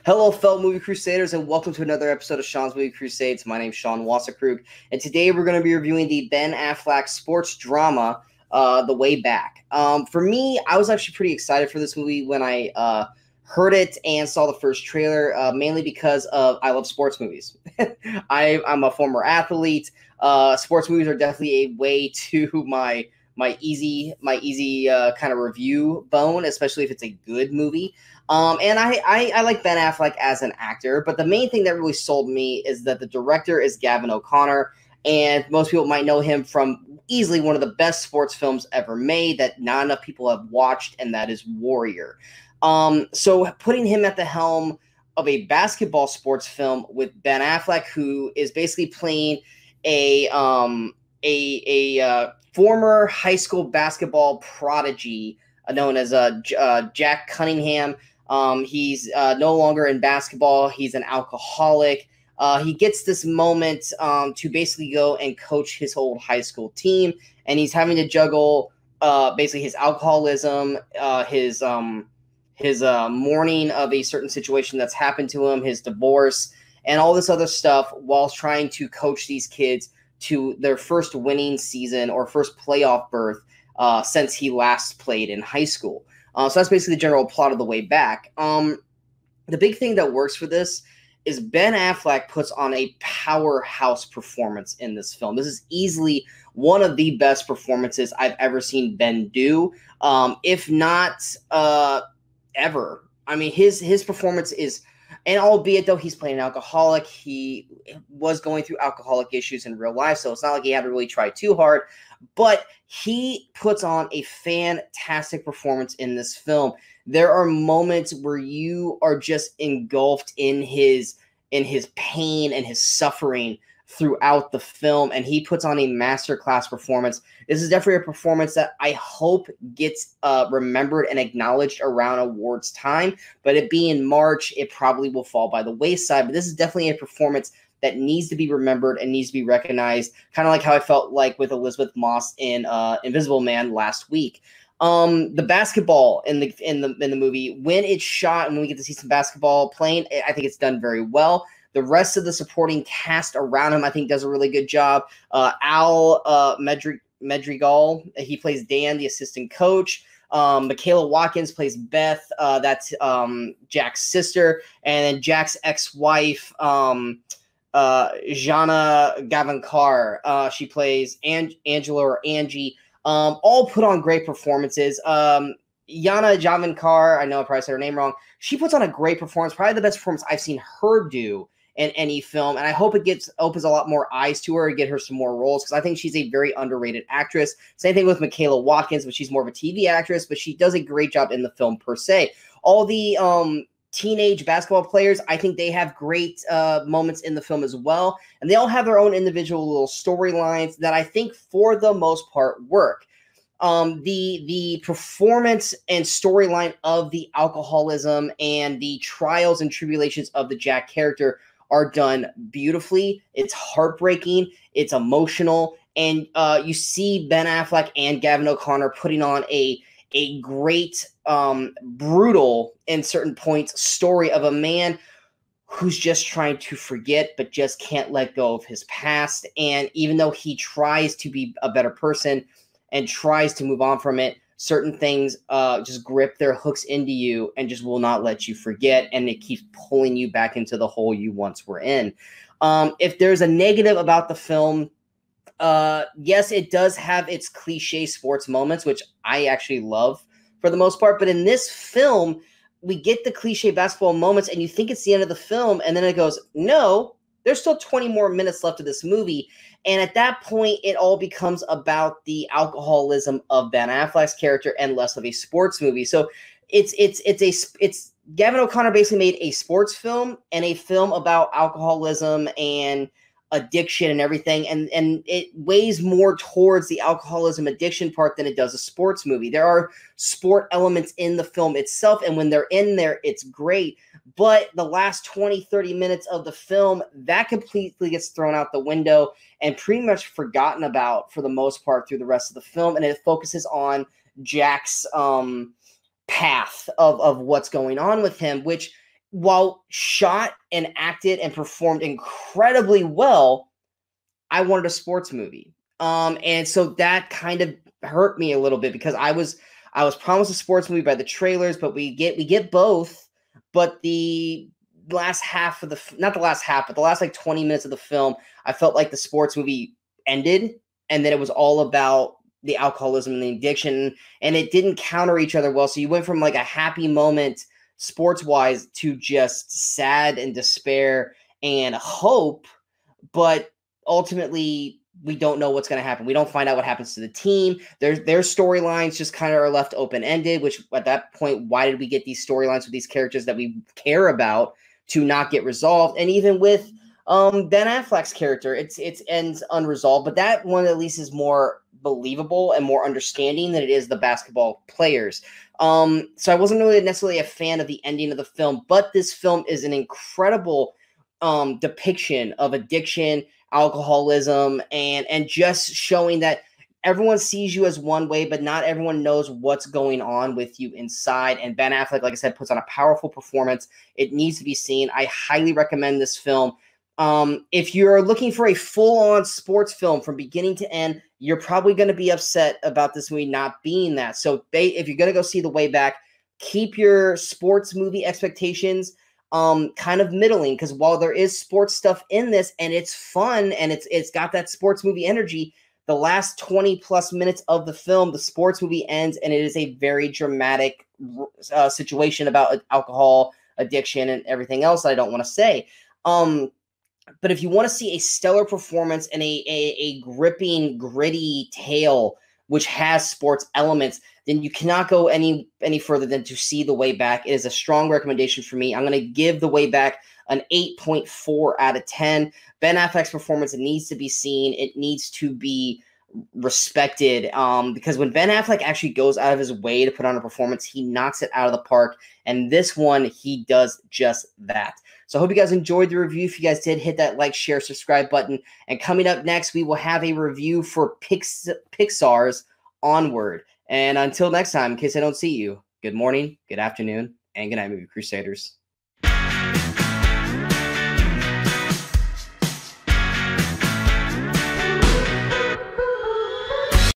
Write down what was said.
Hello, fellow movie crusaders, and welcome to another episode of Sean's Movie Crusades. My name's Sean Wasserkrug, and today we're going to be reviewing the Ben Affleck sports drama, The Way Back. For me, I was actually pretty excited for this movie when I heard it and saw the first trailer, mainly because of I love sports movies. I'm a former athlete. Sports movies are definitely a way to my easy kind of review bone, especially if it's a good movie. And I like Ben Affleck as an actor, but the main thing that really sold me is that the director is Gavin O'Connor, and most people might know him from easily one of the best sports films ever made that not enough people have watched, and that is Warrior. So putting him at the helm of a basketball sports film with Ben Affleck, who is basically playing a former high school basketball prodigy known as Jack Cunningham. He's no longer in basketball. He's an alcoholic. He gets this moment to basically go and coach his old high school team, and he's having to juggle basically his alcoholism, his mourning of a certain situation that's happened to him, his divorce, and all this other stuff while trying to coach these kids to their first winning season or first playoff berth since he last played in high school. So that's basically the general plot of The Way Back. The big thing that works for this is Ben Affleck puts on a powerhouse performance in this film. This is easily one of the best performances I've ever seen Ben do, if not ever. I mean, his performance is, and albeit though he's playing an alcoholic, he was going through alcoholic issues in real life, so it's not like he had to really try too hard, but he puts on a fantastic performance in this film. There are moments where you are just engulfed in his pain and his suffering throughout the film, and he puts on a masterclass performance. This is definitely a performance that I hope gets remembered and acknowledged around awards time, but it being March, it probably will fall by the wayside. But this is definitely a performance that needs to be remembered and needs to be recognized, kind of like how I felt like with Elizabeth Moss in Invisible Man last week. The basketball in the movie, when it's shot and when we get to see some basketball playing, I think it's done very well. The rest of the supporting cast around him, I think, does a really good job. Al Madrigal, he plays Dan, the assistant coach. Michaela Watkins plays Beth, that's Jack's sister, and then Jack's ex-wife, Jana Gavankar, she plays Angela or Angie. All put on great performances. Jana Gavankar, I know I probably said her name wrong. She puts on a great performance, probably the best performance I've seen her do in any film, and I hope it opens a lot more eyes to her and get her some more roles, because I think she's a very underrated actress. Same thing with Michaela Watkins, but she's more of a TV actress, but she does a great job in the film per se. All the teenage basketball players, I think they have great moments in the film as well, and they all have their own individual little storylines that I think for the most part work. The performance and storyline of the alcoholism and the trials and tribulations of the Jack character are done beautifully. It's heartbreaking, it's emotional, and you see Ben Affleck and Gavin O'Connor putting on a great, brutal, in certain points, story of a man who's just trying to forget but just can't let go of his past. And even though he tries to be a better person and tries to move on from it, certain things just grip their hooks into you and just will not let you forget, and it keeps pulling you back into the hole you once were in. If there's a negative about the film, yes, it does have its cliche sports moments, which I actually love for the most part, but in this film, we get the cliche basketball moments, and you think it's the end of the film, and then it goes, no, there's still 20 more minutes left of this movie. And at that point, it all becomes about the alcoholism of Ben Affleck's character and less of a sports movie. So it's Gavin O'Connor basically made a sports film and a film about alcoholism and addiction and everything, and it weighs more towards the alcoholism addiction part than it does a sports movie. There are sport elements in the film itself, and when they're in there, it's great. But the last 20, 30 minutes of the film, that completely gets thrown out the window and pretty much forgotten about for the most part through the rest of the film, and it focuses on Jack's path of what's going on with him, which while shot and acted and performed incredibly well, I wanted a sports movie. And so that kind of hurt me a little bit because I was promised a sports movie by the trailers, but we get both. But the last half of not the last half, but the last like 20 minutes of the film, I felt like the sports movie ended, and then it was all about the alcoholism and the addiction, and it didn't counter each other well. So you went from like a happy moment sports wise to just sad and despair and hope, but ultimately we don't know what's going to happen. We don't find out what happens to the team. Their storylines just kind of are left open-ended, which at that point, why did we get these storylines with these characters that we care about to not get resolved? And even with Ben Affleck's character, it ends unresolved, but that one at least is more believable and more understanding than it is the basketball players. So I wasn't really necessarily a fan of the ending of the film, but this film is an incredible depiction of addiction, alcoholism, and just showing that everyone sees you as one way, but not everyone knows what's going on with you inside. And Ben Affleck, like I said, puts on a powerful performance. It needs to be seen. I highly recommend this film. If you're looking for a full-on sports film from beginning to end, you're probably going to be upset about this movie not being that. So if you're going to go see The Way Back, keep your sports movie expectations kind of middling, because while there is sports stuff in this and it's fun and it's got that sports movie energy, the last 20 plus minutes of the film, the sports movie ends and it is a very dramatic situation about alcohol addiction and everything else that I don't want to say. But if you want to see a stellar performance and a gripping, gritty tale which has sports elements, then you cannot go any further than to see The Way Back. It is a strong recommendation for me. I'm going to give The Way Back an 8.4 out of 10. Ben Affleck's performance needs to be seen. It needs to be respected, because when Ben Affleck actually goes out of his way to put on a performance, he knocks it out of the park. And this one, he does just that. So I hope you guys enjoyed the review. If you guys did, hit that like, share, subscribe button. And coming up next, we will have a review for Pixar's Onward. And until next time, in case I don't see you, good morning, good afternoon, and good night, Movie Crusaders.